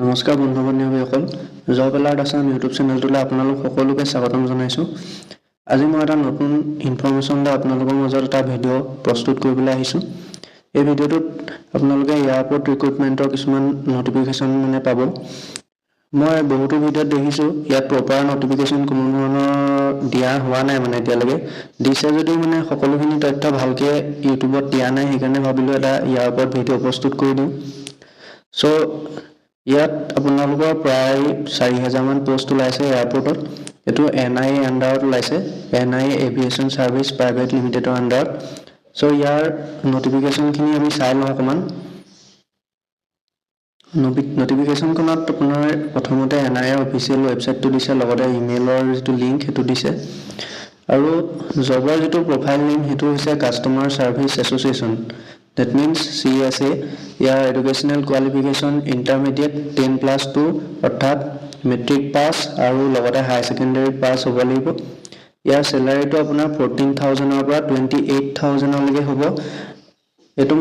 নমস্কাৰ বন্ধু বান্ধৱীসকল job alert Assam YouTube চেনেলটোলৈ আপোনালোক সকলোকে স্বাগতম জনাইছোঁ। আজি মই এটা নতুন ইনফৰমেশ্যন লৈ আপোনালোকৰ মাজত এটা ভিডিঅ' প্ৰস্তুত কৰিবলৈ আহিছোঁ। এই ভিডিঅ'টোত আপোনালোকে এয়াৰপৰ্ট ৰিক্ৰুটমেণ্টৰ কিছুমান নটিফিকেশ্যন পাব। মই বহুতো ভিডিঅ'ত দেখিছোঁ ইয়াত প্ৰপাৰ নটিফিকেশ্যন কোনো ধৰণৰ দিয়া হোৱা নাই এতিয়ালৈকে। দিছে যদিও সকলোখিনি তথ্য ভালকৈ ইউটিউবত দিয়া নাই, সেইকাৰণে ভাবিলোঁ এটা ইয়াৰ ওপৰত ভিডিঅ' প্ৰস্তুত কৰি দিওঁ। ইয়াত আপোনালোকৰ প্ৰায় 4000 মান পোষ্ট ওলাইছে এয়াৰপৰ্টত। এইটো NIA আণ্ডাৰত ওলাইছে, NIA এভিয়েশ্যন ছাৰ্ভিচ প্ৰাইভেট লিমিটেডৰ আণ্ডাৰত। ইয়াৰ নটিফিকেশ্যনখিনি আমি চাই লওঁ অকণমান। নটিফিকেশ্যনখনত আপোনাৰ প্ৰথমতে NIA অফিচিয়েল ৱেবছাইটটো দিছে, লগতে ইমেইলৰ যিটো লিংক সেইটো দিছে, আৰু জবৰ যিটো প্ৰফাইল নেম সেইটো হৈছে customer service association. That means CSA। Year educational qualification intermediate 10+2 অৰ্থাৎ মেট্ৰিক পাছ আৰু লগতে হায়াৰ ছেকেণ্ডেৰী পাছ হ'ব লাগিব। ইয়াৰ চেলাৰীটো আপোনাৰ 14,000-ৰ পৰা 28,000-লৈকে হ'ব। এইটো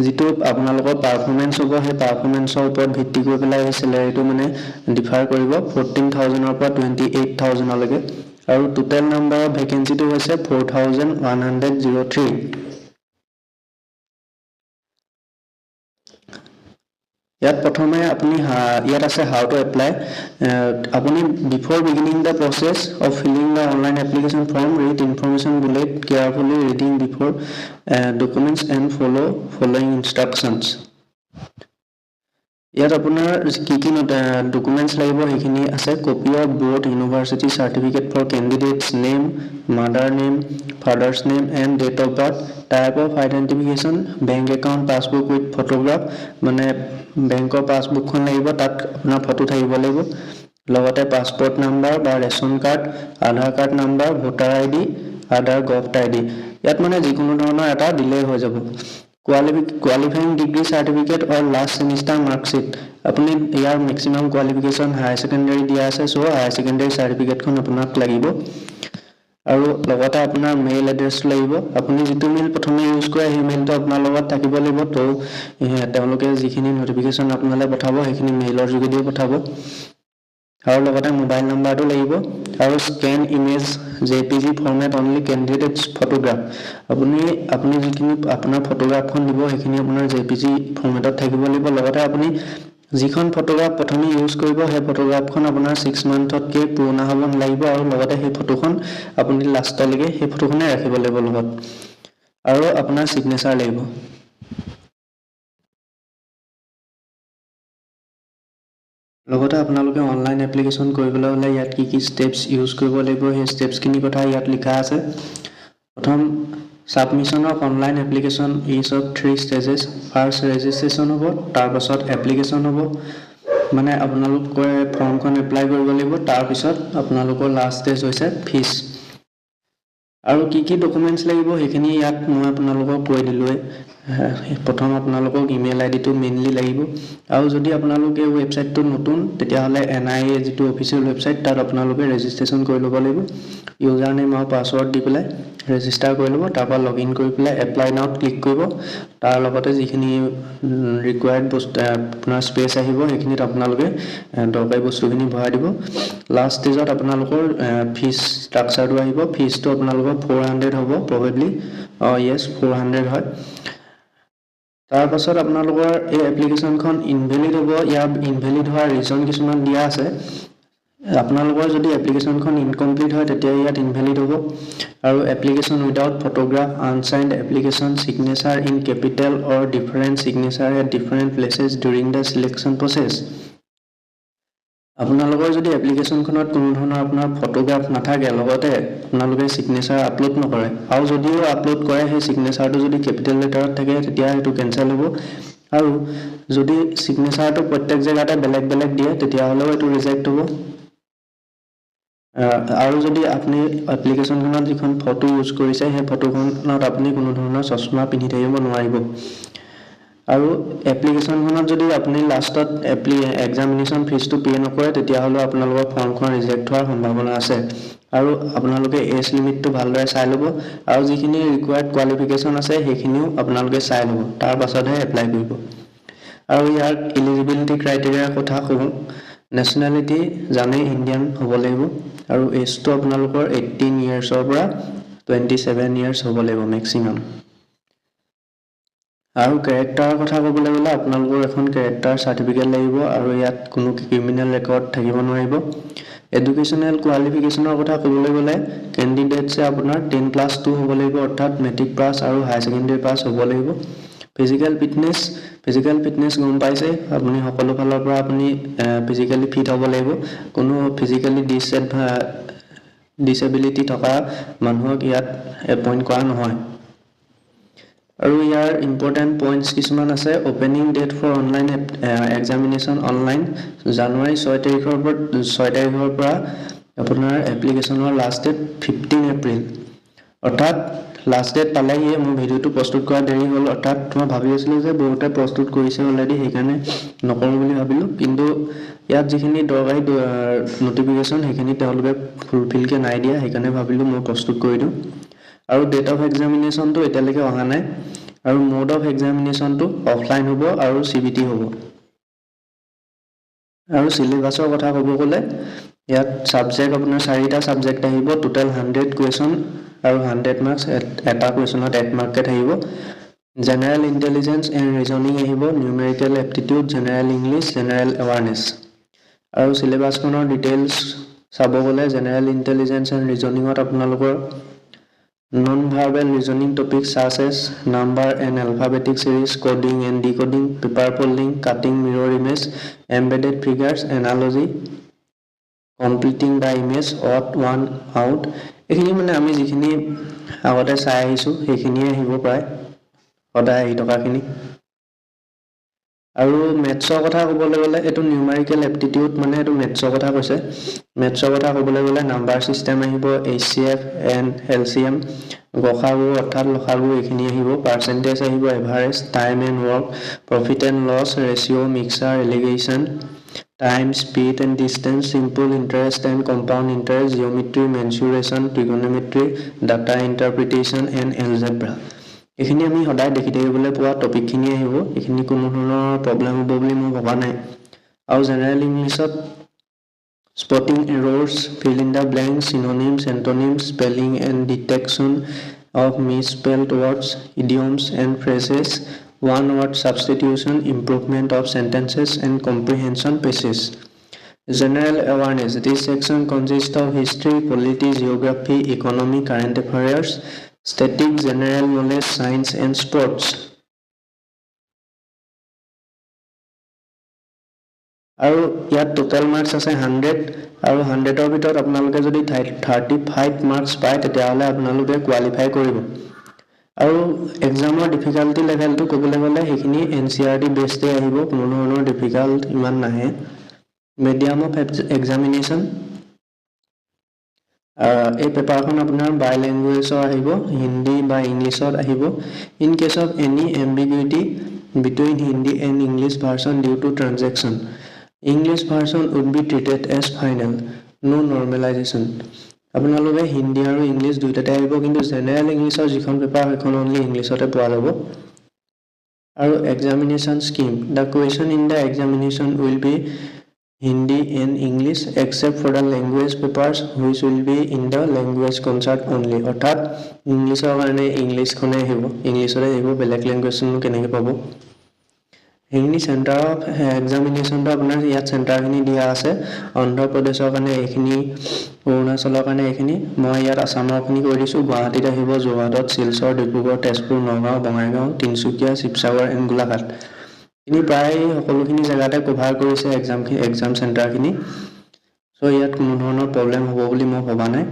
যিটো আপোনালোকৰ পাৰফৰ্মেঞ্চ হ'ব, সেই পাৰফৰ্মেঞ্চৰ ওপৰত ভিত্তি কৰি পেলাই এই চেলাৰীটো ডিফাৰ কৰিব 14,000-ৰ পৰা 28,000-লৈকে। আৰু টোটেল নাম্বাৰ অফ ভেকেঞ্চিটো হৈছে 4,103। ইয়াত প্ৰথমে আপুনি ইয়াত আছে হাউ টু এপ্লাই। আপুনি before beginning the process of filling the online application form read information bulletin carefully reading before documents and following instructions. ইয়াত আপোনাৰ কি ডকুমেণ্টছ লাগিব সেইখিনি আছে। Copy of board university certificate for candidate's name, mother name, father's name and date of birth, type of identification, bank account passbook with photograph, বেংকৰ পাছবুকখন লাগিব, তাত আপোনাৰ ফটো থাকিব লাগিব, লগতে পাছপৰ্ট নাম্বাৰ বা ৰেচন কাৰ্ড, আধাৰ কাৰ্ড নাম্বাৰ, ভোটাৰ ID, আধাৰ govt ID। ইয়াত যিকোনো ধৰণৰ এটা দিলেই হৈ যাব। কোৱালিফাইং ডিগ্ৰী চাৰ্টিফিকেট অৰ লাষ্ট ছেমিষ্টাৰ মাৰ্কশ্বিট। আপুনি ইয়াৰ মেক্সিমাম কোৱালিফিকেশ্যন হায়াৰ ছেকেণ্ডেৰী দিয়া আছে, হায়াৰ ছেকেণ্ডেৰী চাৰ্টিফিকেটখন আপোনাক লাগিব। আৰু লগতে আপোনাৰ মেইল এড্ৰেছটো লাগিব। আপুনি যিটো মেইল প্ৰথমে ইউজ কৰে সেই মেইলটো আপোনাৰ লগত থাকিব লাগিব। তেওঁলোকে যিখিনি নটিফিকেশ্যন আপোনালৈ পঠাব সেইখিনি মেইলৰ যোগেদিও পঠাব। আৰু লগতে মোবাইল নাম্বাৰটো লাগিব, আৰু scan image JPG format only candidates photograph. আপুনি যিখিনি আপোনাৰ ফটোগ্ৰাফখন দিব সেইখিনি আপোনাৰ JPG ফৰ্মেটত থাকিব লাগিব। লগতে আপুনি যিখন ফটোগ্ৰাফ প্ৰথমে ইউজ কৰিব সেই ফটোগ্ৰাফখন আপোনাৰ 6 মান্থতকৈ পুৰণা হ'ব নালাগিব, আৰু লগতে সেই ফটোখন আপুনি লাষ্টলৈকে সেই ফটোখনে ৰাখিব লাগিব লগত, আৰু আপোনাৰ ছিগনেচাৰ লাগিব। লগতে আপোনালোকে অনলাইন এপ্লিকেশ্যন কৰিবলৈ হ'লে ইয়াত কি ষ্টেপছ ইউজ কৰিব লাগিব সেই ষ্টেপছখিনি কথা ইয়াত লিখা আছে। প্ৰথম, submission of online application is of 3 stages. First registration হ'ব, তাৰপাছত এপ্লিকেশ্যন হ'ব, আপোনালোকে ফৰ্মখন এপ্লাই কৰিব লাগিব, তাৰপিছত আপোনালোকৰ লাষ্ট ষ্টেজ হৈছে ফিজ। আৰু কি ডকুমেণ্টছ লাগিব সেইখিনি ইয়াত মই আপোনালোকক কৈ দিলোঁৱেই। প্ৰথম আপোনালোকক ইমেইল IDটো মেইনলি লাগিব, আৰু যদি আপোনালোকে ৱেবছাইটটো নতুন তেতিয়াহ'লে NIA যিটো অফিচিয়েল ৱেবছাইট তাত আপোনালোকে ৰেজিষ্ট্ৰেশ্যন কৰি ল'ব লাগিব। ইউজাৰ নেম আৰু পাছৱৰ্ড দি পেলাই ৰেজিষ্টাৰ কৰি ল'ব, তাৰপৰা লগ ইন কৰি পেলাই এপ্লাই নাওত ক্লিক কৰিব। তাৰ লগতে যিখিনি ৰিকুৱাৰ্ড বস্তু আপোনাৰ স্পেচ আহিব সেইখিনিত আপোনালোকে দৰকাৰী বস্তুখিনি ভৰাই দিব। লাষ্ট ষ্টেজত আপোনালোকৰ ফিজ ষ্ট্ৰাকচাৰটো আহিব। ফিজটো আপোনালোকৰ 400 হ'ব প্ৰবেবলি, 400 হয়। তাৰপাছত আপোনালোকৰ এই এপ্লিকেশ্যনখন ইনভেলিড হ'ব। ইয়াৰ ইনভেলিড হোৱাৰ ৰিজন কিছুমান দিয়া আছে। আপোনালোকৰ যদি এপ্লিকেশ্যনখন ইনকমপ্লিট হয় তেতিয়া ইয়াত ইনভেলিড হ'ব। আৰু application without photograph, unsigned application, signature in capital or different signature at different places during the selection process. আপোনালোকৰ যদি এপ্লিকেশ্যনখনত কোনো ধৰণৰ আপোনাৰ ফটোগ্ৰাফ নাথাকে, লগতে আপোনালোকে ছিগনেচাৰ আপলোড নকৰে, আৰু যদিও আপলোড কৰে সেই ছিগনেচাৰটো যদি কেপিটেল লেটাৰত থাকে তেতিয়া সেইটো কেঞ্চেল হ'ব। আৰু যদি ছিগনেচাৰটো প্ৰত্যেক জেগাতে বেলেগ বেলেগ দিয়ে তেতিয়াহ'লেও এইটো ৰিজেক্ট হ'ব। আৰু যদি আপুনি এপ্লিকেশ্যনখনত যিখন ফটো ইউজ কৰিছে সেই ফটোখনত আপুনি কোনো ধৰণৰ চশমা পিন্ধি থাকিব নোৱাৰিব। আৰু এপ্লিকেশ্যনখনত যদি আপুনি লাষ্টত এক্সামিনেশ্যন ফিজটো পে' নকৰে তেতিয়াহ'লেও আপোনালোকৰ ফৰ্মখন ৰিজেক্ট হোৱাৰ সম্ভাৱনা আছে। আৰু আপোনালোকে এজ লিমিটটো ভালদৰে চাই ল'ব, আৰু যিখিনি ৰিকুৱাৰ্ড কোৱালিফিকেশ্যন আছে সেইখিনিও আপোনালোকে চাই ল'ব, তাৰ পাছতহে এপ্লাই কৰিব। আৰু ইয়াৰ এলিজিবিলিটি ক্ৰাইটেৰিয়াৰ কথা কওঁ নেশ্যনেলিটি জানে ইণ্ডিয়ান হ'ব লাগিব আৰু এজটো আপোনালোকৰ 18 ইয়াৰ্ছৰ পৰা 27 ইয়াৰ্ছ হ'ব লাগিব মেক্সিমাম আৰু কেৰেক্টাৰৰ কথা ক'বলৈ গ'লে আপোনালোকৰ এখন কেৰেক্টাৰ চাৰ্টিফিকেট লাগিব আৰু ইয়াত কোনো ক্ৰিমিনেল ৰেকৰ্ড থাকিব নোৱাৰিব এডুকেশ্যনেল কোৱালিফিকেশ্যনৰ কথা ক'বলৈ গ'লে কেণ্ডিডেটছে আপোনাৰ 10+2 হ'ব লাগিব অৰ্থাৎ মেট্ৰিক পাছ আৰু হাই ছেকেণ্ডেৰী পাছ হ'ব লাগিব ফিজিকেল ফিটনেছ গম পাইছে আপুনি সকলো ফালৰ পৰা আপুনি ফিজিক্যালি ফিট হ'ব লাগিব কোনো ফিজিক্যালি ডিসেবিলিটি থকা মানুহক ইয়াত এপইন্ট কৰা নহয় আৰু ইয়াৰ ইম্পৰ্টেন্ট পইণ্টছ কিছুমান আছে opening date for online examination online জানুৱাৰী 6 তাৰিখৰ পৰা আপোনাৰ এপ্লিকেশ্যনৰ লাষ্ট ডেট 15 এপ্ৰিল অৰ্থাৎ লাষ্ট ডেট পালেহি মই ভিডিওটো প্ৰস্তুত কৰা দেৰি হ'ল অৰ্থাৎ মই ভাবি আছিলোঁ যে বহুতে প্ৰস্তুত কৰিছে অলৰেডি সেইকাৰণে নকৰোঁ বুলি ভাবিলোঁ কিন্তু ইয়াত যিখিনি দৰকাৰী নটিফিকেশ্যন সেইখিনি তেওঁলোকে ফুলফিলকৈ নাই দিয়া সেইকাৰণে ভাবিলোঁ মই প্ৰস্তুত কৰি দিওঁ আৰু ডেট অফ এক্সামিনেশ্যনটো এতিয়ালৈকে অহা নাই আৰু মোড অফ এক্সামিনেশ্যনটো অফলাইন হ'ব আৰু CBT হ'ব আৰু সিলেবাছৰ কথা ক'ব গ'লে ইয়াত সাবজেক্ট আপোনাৰ 4টা সাবজেক্ট আহিব টোটাল 100 কুৱেশ্যন আৰু 100 মাৰ্কস এটা কুৱেশ্যনত 1 মাৰ্ককে থাকিব জেনাৰেল ইন্টেলিজেন্স এণ্ড ৰিজনিং আহিব numerical aptitude general English general awareness আৰু সিলেবাছখনৰ ডিটেইলছ চাব গ'লে জেনাৰেল ইন্টেলিজেন্স এণ্ড ৰিজনিঙত আপোনালোকৰ non-verbal reasoning topics such as number and alphabetic series, coding and decoding, paper folding, cutting mirror image, embedded figures, analogy, completing the image, odd one out. এইখিনি মানে আমি যিখিনি আগতে চাই আহিছোঁ সেইখিনিয়ে আহিব প্ৰায় সদায় আহি থকাখিনি আৰু মেথছৰ কথা ক'বলৈ গ'লে এইটো নিউমেৰিকেল এপ্টিটিউড মানে এইটো মেথছৰ কথা কৈছে মেথছৰ কথা ক'বলৈ গ'লে নাম্বাৰ সিস্টেম আহিব HCF এণ্ড LCM গসাগু অৰ্থাৎ লসাগু এইখিনি আহিব পাৰ্চেন্টেজ আহিব average time and work profit and loss ratio' mixture alligation time speed and distance simple interest and compound interest geometry mensuration trigonometry data interpretation and algebra এইখিনি আমি সদায় দেখি থাকিবলৈ পোৱা টপিকখিনি আহিব এইখিনি কোনো ধৰণৰ প্ৰবলেম হ'ব বুলি মই ভবা নাই আৰু জেনাৰেল ইংলিছত spotting errors fill in the blanks synonyms antonyms spelling and detection of misspelled words idioms and phrases one word substitution improvement of sentences and comprehension passages general awareness this section consists of history polity geography economy current affairs static general knowledge science and sports আৰু ইয়াত total marks আছে 100 আৰু 100ৰ ভিতৰত আপোনালোকে যদি 35 marks পায় তেতিয়াহ'লে আপোনালোকে কোৱালিফাই কৰিব আৰু এক্সামৰ ডিফিকাল্টি লেভেলটো ক'বলৈ গ'লে সেইখিনি NCERT বেছতে আহিব কোনো ধৰণৰ ডিফিকাল্ট ইমান নাহে মিডিয়াম অফ এক্সামিনেশ্যন এই পেপাৰখন আপোনাৰ বাই ল্যাঙ্গুৱেজৰ আহিব হিন্দী বা ইংলিছত আহিব in case of any ambiguity between Hindi and English version due to transaction English version would be treated as final no normalization আপোনালোকে হিন্দী আৰু ইংলিছ দুইটাতে আহিব কিন্তু জেনাৰেল ইংলিছৰ যিখন পেপাৰ সেইখন অনলি ইংলিছতে পোৱা যাব আৰু examination scheme the question in the examination will be Hindi and English except for the language papers which will be in the language concert only অৰ্থাৎ ইংলিছৰ কাৰণে ইংলিছখনে আহিব ইংলিছৰে আহিব বেলেগ ল্যাঙ্গুৱেজনো কেনেকৈ পাব এইখিনি সেন্টাৰ অফ এক্সামিনেশ্যনটো আপোনাৰ ইয়াত সেন্টাৰখিনি দিয়া আছে অন্ধ্ৰ প্ৰদেশৰ কাৰণে এইখিনি অৰুণাচলৰ কাৰণে এইখিনি মই ইয়াত আসামৰখিনি কৰি দিছোঁ গুৱাহাটীত আহিব যোৰহাটত শিলচৰ ডিব্ৰুগড় তেজপুৰ নগাঁও বঙাইগাঁও তিনিচুকীয়া শিৱসাগৰ এণ্ড গোলাঘাট ইনি প্ৰায় সকলোখিনি জেগাতে কভাৰ কৰিছে এক্সাম সেন্টাৰখিনি সো ইয়াত কোনো ধৰণৰ প্ৰবলেম হ'ব বুলি মই ভবা নাই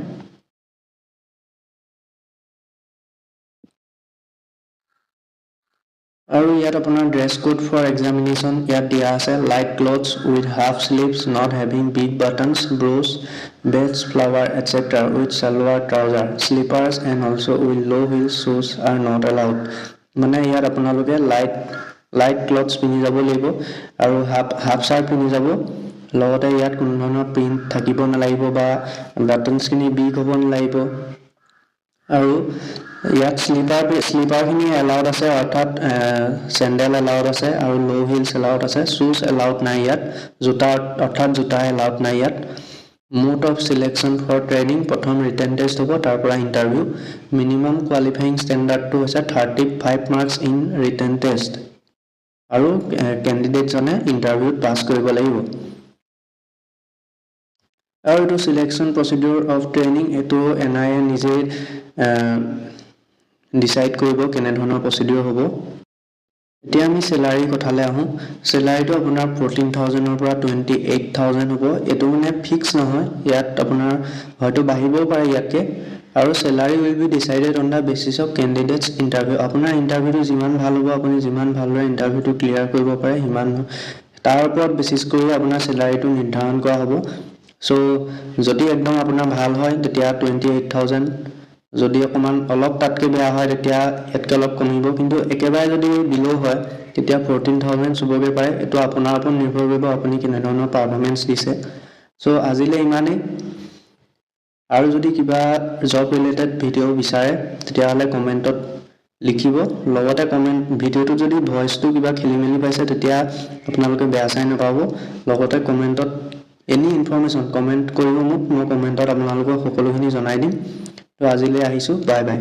আৰু ইয়াত আপোনাৰ ড্ৰেছ কোড ফৰ এক্সামিনেশ্যন ইয়াত দিয়া আছে light clothes with half sleeves not having big buttons brooches badges flower etcetera with salwar trouser slippers and also' with low' heel শ্বুজ আৰ নট এলাউড মানে ইয়াত আপোনালোকে লাইট ক্লথছ পিন্ধি যাব লাগিব আৰু হাফ চাৰ্ট পিন্ধি যাব লগতে ইয়াত কোনো ধৰণৰ প্ৰিণ্ট থাকিব নালাগিব বা বাটনছখিনি বিগ হ'ব নালাগিব আৰু ইয়াত স্লিপাৰখিনি এলাউড আছে, অৰ্থাৎ চেণ্ডেল এলাউড আছে আৰু ল' হিলছ এলাউড আছে। শ্বুজ এলাউড নাই ইয়াত, অৰ্থাৎ জোতা এলাউড নাই ইয়াত। Mode of selection for training, প্ৰথম ৰিটেন টেষ্ট হ'ব, তাৰ পৰা ইণ্টাৰভিউ। মিনিমাম কোৱালিফাইং ষ্টেণ্ডাৰ্ডটো হৈছে 35 মাৰ্কছ ইন ৰিটেন টেষ্ট, আৰু কেণ্ডিডেটজনে ইণ্টাৰভিউত পাছ কৰিব লাগিব। আৰু এইটো চিলেকশ্যন প্ৰচিডিউৰ অফ ট্ৰেইনিং, এইটো NIA নিজেই ডিচাইড কৰিব কেনেধৰণৰ প্ৰচিডিউৰ হ'ব। এতিয়া আমি চেলাৰী কথালৈ আহোঁ। চেলাৰীটো আপোনাৰ 14,000-ৰ পৰা 28,000 হ'ব। এইটো মানে ফিক্স নহয়, ইয়াত আপোনাৰ হয়তো বাঢ়িবও পাৰে ইয়াতকৈ। আৰু salary will be decided on the basis of candidates interview. আপোনাৰ ইণ্টাৰভিউটো যিমান ভাল হ'ব, আপুনি যিমান ভালদৰে ইণ্টাৰভিউটো ক্লিয়াৰ কৰিব পাৰে, সিমান তাৰ ওপৰত বেচিছ কৰি আপোনাৰ চেলাৰীটো নিৰ্ধাৰণ কৰা হ'ব। চ' যদি একদম আপোনাৰ ভাল হয় তেতিয়া 28,000, যদি অকণমান অলপ তাতকৈ বেয়া হয় তেতিয়া ইয়াতকৈ অলপ কমিব, কিন্তু একেবাৰে যদি বিল' হয় তেতিয়া 14,000 চুবগৈ পাৰে। এইটো আপোনাৰ ওপৰত নিৰ্ভৰ কৰিব আপুনি কেনেধৰণৰ পাৰফৰ্মেঞ্চ দিছে। চ' আজিলৈ ইমানেই। আৰু যদি কিবা জব ৰিলেটেড ভিডিঅ' বিচাৰে তেতিয়াহ'লে কমেণ্টত লিখিব। লগতে ভিডিঅ'টোত যদি ভইচটো কিবা খেলি মেলি পাইছে তেতিয়া আপোনালোকে বেয়া চাই নাপাব। লগতে কমেণ্টত এনি ইনফৰমেশ্যন কমেণ্ট কৰিব মোক, মই কমেণ্টত আপোনালোকক সকলোখিনি জনাই দিম। তো আজিলৈ আহিছোঁ, বাই বাই।